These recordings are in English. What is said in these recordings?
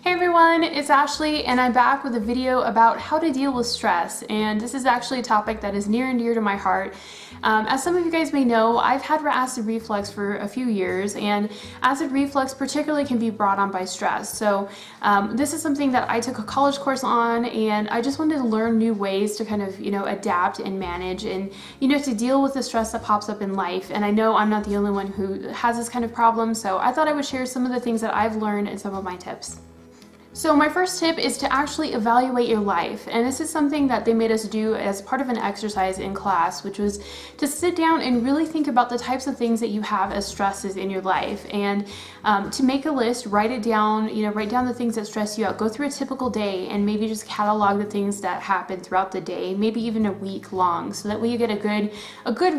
Hey everyone, it's Ashley and I'm back with a video about how to deal with stress, and this is actually a topic that is near and dear to my heart. As some of you guys may know, I've had acid reflux for a few years, and acid reflux particularly can be brought on by stress. So this is something that I took a college course on, and I just wanted to learn new ways to kind of, adapt and manage and, to deal with the stress that pops up in life. And I know I'm not the only one who has this kind of problem, so I thought I would share some of the things that I've learned and some of my tips. So my first tip is to actually evaluate your life, and this is something that they made us do as part of an exercise in class, which was to sit down and really think about the types of things that you have as stresses in your life, and to make a list, write it down, write down the things that stress you out, go through a typical day and maybe just catalog the things that happen throughout the day, maybe even a week long, so that way you get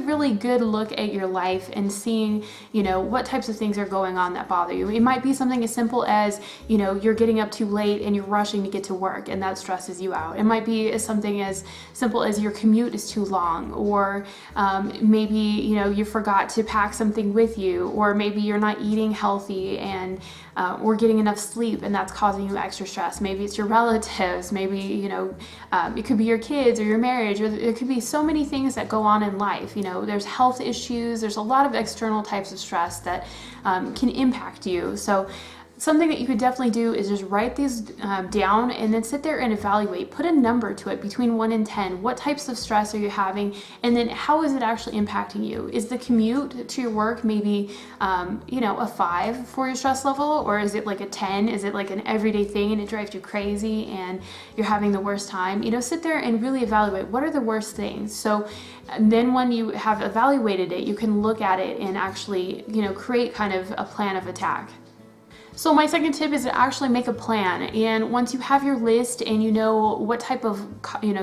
really good look at your life and seeing, what types of things are going on that bother you. It might be something as simple as, you're getting up too late and you're rushing to get to work and that stresses you out. It might be something as simple as your commute is too long, or maybe you forgot to pack something with you, or maybe you're not eating healthy and or getting enough sleep and that's causing you extra stress. Maybe it's your relatives, maybe it could be your kids or your marriage, or it could be so many things that go on in life. There's health issues, there's a lot of external types of stress that can impact you. So something that you could definitely do is just write these down and then sit there and evaluate. Put a number to it between 1 and 10. What types of stress are you having? And then how is it actually impacting you? Is the commute to your work maybe, a 5 for your stress level? Or is it like a 10? Is it like an everyday thing and it drives you crazy and you're having the worst time? Sit there and really evaluate what are the worst things. So then when you have evaluated it, you can look at it and actually, create kind of a plan of attack. So my second tip is to actually make a plan, and once you have your list and you know what type of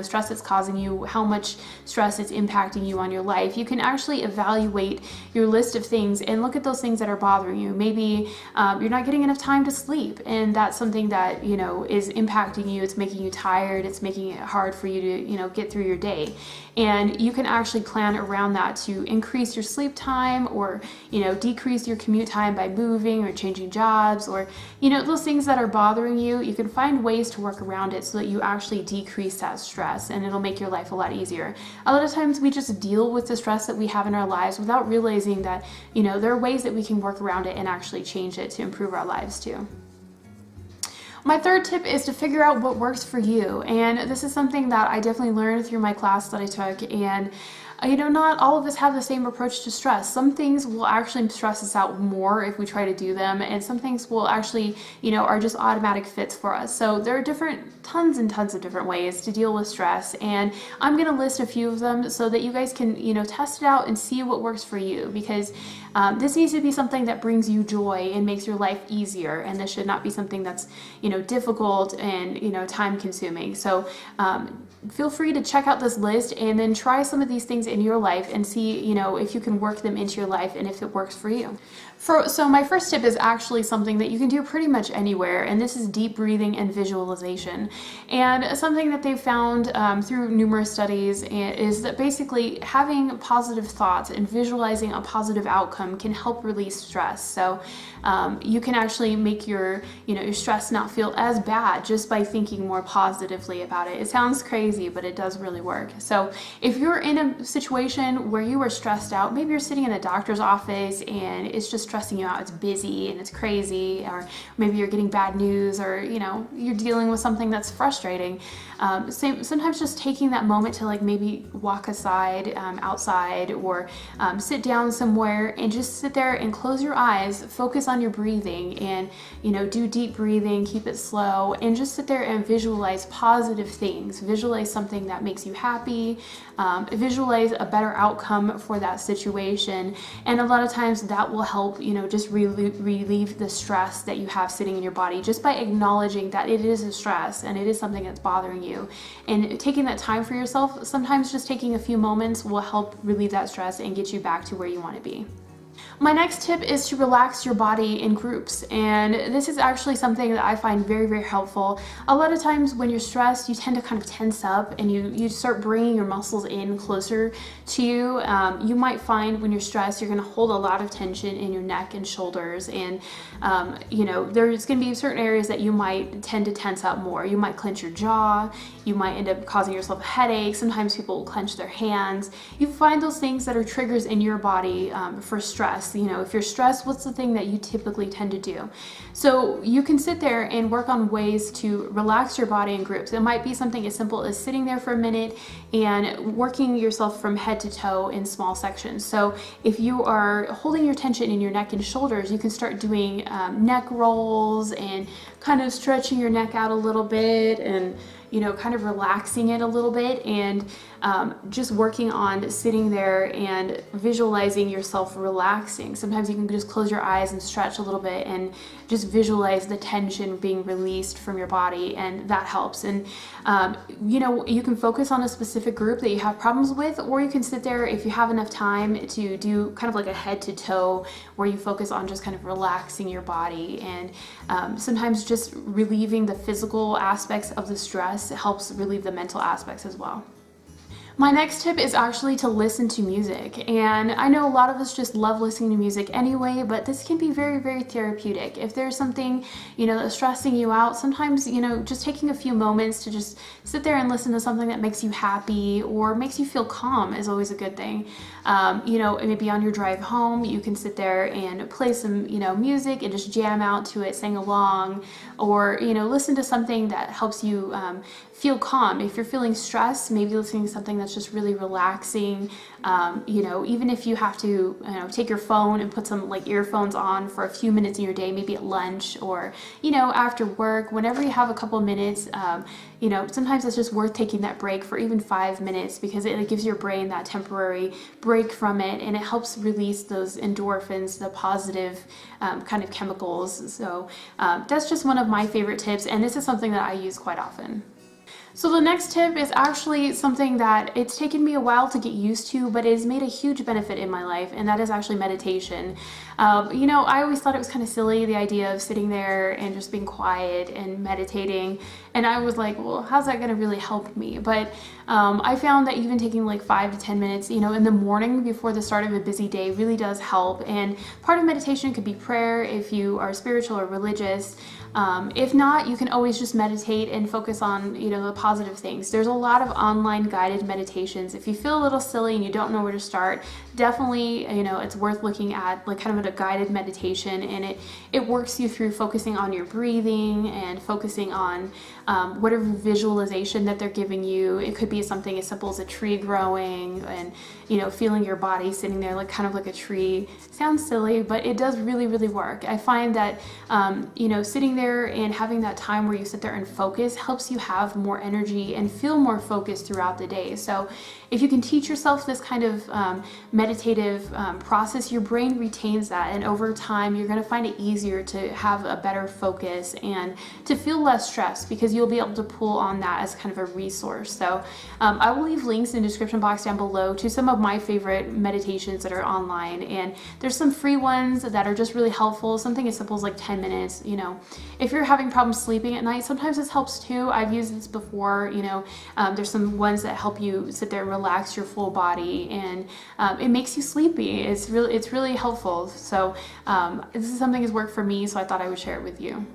stress it's causing you, how much stress is impacting you on your life, you can actually evaluate your list of things and look at those things that are bothering you. Maybe you're not getting enough time to sleep, and that's something that is impacting you. It's making you tired, it's making it hard for you to get through your day, and you can actually plan around that to increase your sleep time, or decrease your commute time by moving or changing jobs, or those things that are bothering you. You can find ways to work around it so that you actually decrease that stress, and it'll make your life a lot easier. A lot of times we just deal with the stress that we have in our lives without realizing that there are ways that we can work around it and actually change it to improve our lives too. My third tip is to figure out what works for you, and this is something that I definitely learned through my class that I took, and not all of us have the same approach to stress. Some things will actually stress us out more if we try to do them, and some things will actually, are just automatic fits for us. So there are tons and tons of different ways to deal with stress, and I'm going to list a few of them so that you guys can, test it out and see what works for you, because this needs to be something that brings you joy and makes your life easier, and this should not be something that's, difficult and, time consuming. So feel free to check out this list and then try some of these things in your life and see, if you can work them into your life and if it works for you. So my first tip is actually something that you can do pretty much anywhere, and this is deep breathing and visualization. And something that they've found through numerous studies is that basically having positive thoughts and visualizing a positive outcome can help release stress. So you can actually make your stress not feel as bad just by thinking more positively about it. It sounds crazy, but it does really work. So if you're in a situation where you are stressed out, maybe you're sitting in a doctor's office and it's just stressing you out, it's busy and it's crazy, or maybe you're getting bad news, or you're dealing with something that's frustrating. Sometimes just taking that moment to maybe walk aside, outside, or sit down somewhere and just sit there and close your eyes, focus on your breathing, and do deep breathing, keep it slow, and just sit there and visualize positive things. Visualize something that makes you happy, visualize a better outcome for that situation, and a lot of times that will help just relieve the stress that you have sitting in your body, just by acknowledging that it is a stress and it is something that's bothering you. And taking that time for yourself, sometimes just taking a few moments will help relieve that stress and get you back to where you want to be. My next tip is to relax your body in groups, and this is actually something that I find very, very helpful. A lot of times when you're stressed, you tend to kind of tense up and you start bringing your muscles in closer to you. You might find when you're stressed, you're going to hold a lot of tension in your neck and shoulders, and there's going to be certain areas that you might tend to tense up more. You might clench your jaw, you might end up causing yourself a headache. Sometimes people clench their hands. You find those things that are triggers in your body for stress. If you're stressed, what's the thing that you typically tend to do? So you can sit there and work on ways to relax your body in groups. It might be something as simple as sitting there for a minute and working yourself from head to toe in small sections. So if you are holding your tension in your neck and shoulders, you can start doing neck rolls and kind of stretching your neck out a little bit, and kind of relaxing it a little bit, and just working on sitting there and visualizing yourself relaxing. Sometimes you can just close your eyes and stretch a little bit and just visualize the tension being released from your body, and that helps. And you can focus on a specific group that you have problems with, or you can sit there if you have enough time to do kind of like a head to toe where you focus on just kind of relaxing your body, and sometimes just relieving the physical aspects of the stress. It helps relieve the mental aspects as well. My next tip is actually to listen to music, and I know a lot of us just love listening to music anyway, but this can be very, very therapeutic. If there's something, that's stressing you out, sometimes, just taking a few moments to just sit there and listen to something that makes you happy or makes you feel calm is always a good thing. Maybe on your drive home, you can sit there and play some, music and just jam out to it, sing along, or, listen to something that helps you feel calm. If you're feeling stressed, maybe listening to something that's just really relaxing. Even if you have to take your phone and put some like earphones on for a few minutes in your day, maybe at lunch or after work, whenever you have a couple minutes, sometimes it's just worth taking that break for even 5 minutes, because it gives your brain that temporary break from it, and it helps release those endorphins, the positive kind of chemicals. So that's just one of my favorite tips, and this is something that I use quite often. So the next tip is actually something that it's taken me a while to get used to, but it has made a huge benefit in my life, and that is actually meditation. I always thought it was kind of silly, the idea of sitting there and just being quiet and meditating, and I was like, well, how's that going to really help me? But I found that even taking like 5 to 10 minutes, in the morning before the start of a busy day really does help. And part of meditation could be prayer if you are spiritual or religious. If not, you can always just meditate and focus on, the positive things. There's a lot of online guided meditations. If you feel a little silly and you don't know where to start, definitely, it's worth looking at like kind of a guided meditation, and it works you through focusing on your breathing and focusing on whatever visualization that they're giving you. It could be something as simple as a tree growing and, feeling your body sitting there like kind of like a tree. Sounds silly, but it does really, really work. I find that, sitting there and having that time where you sit there and focus helps you have more energy and feel more focused throughout the day. So if you can teach yourself this kind of meditative process, your brain retains that, and over time you're going to find it easier to have a better focus and to feel less stressed, because you'll be able to pull on that as kind of a resource. So I will leave links in the description box down below to some of my favorite meditations that are online, and there's some free ones that are just really helpful. Something as simple as like 10 minutes. If you're having problems sleeping at night, sometimes this helps too. I've used this before. There's some ones that help you sit there and relax your full body, and it makes you sleepy. It's really helpful. So this is something that's worked for me, so I thought I would share it with you.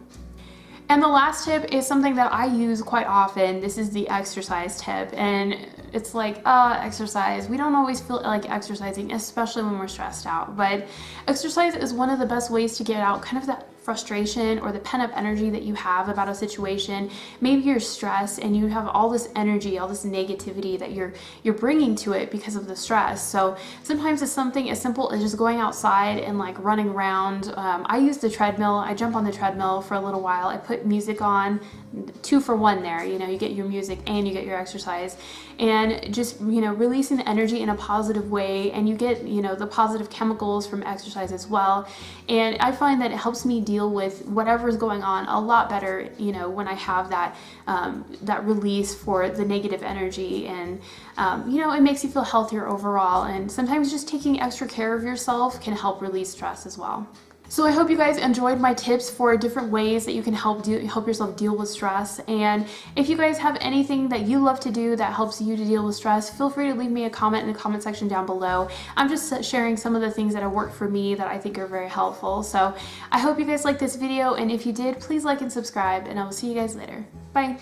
And the last tip is something that I use quite often. This is the exercise tip, and it's like, exercise. We don't always feel like exercising, especially when we're stressed out, but exercise is one of the best ways to get out kind of that frustration or the pent-up energy that you have about a situation. Maybe you're stressed and you have all this energy, all this negativity that you're bringing to it because of the stress. So sometimes it's something as simple as just going outside and like running around. I use the treadmill. I jump on the treadmill for a little while. I put music on, 2 for 1 there. You get your music and you get your exercise. And and just, you know, releasing the energy in a positive way, and you get, you know, the positive chemicals from exercise as well. And I find that it helps me deal with whatever is going on a lot better, you know, when I have that that release for the negative energy, and you know, it makes you feel healthier overall. And sometimes just taking extra care of yourself can help release stress as well. So I hope you guys enjoyed my tips for different ways that you can help yourself deal with stress. And if you guys have anything that you love to do that helps you to deal with stress, feel free to leave me a comment in the comment section down below. I'm just sharing some of the things that have worked for me that I think are very helpful. So I hope you guys liked this video, and if you did, please like and subscribe, and I will see you guys later. Bye!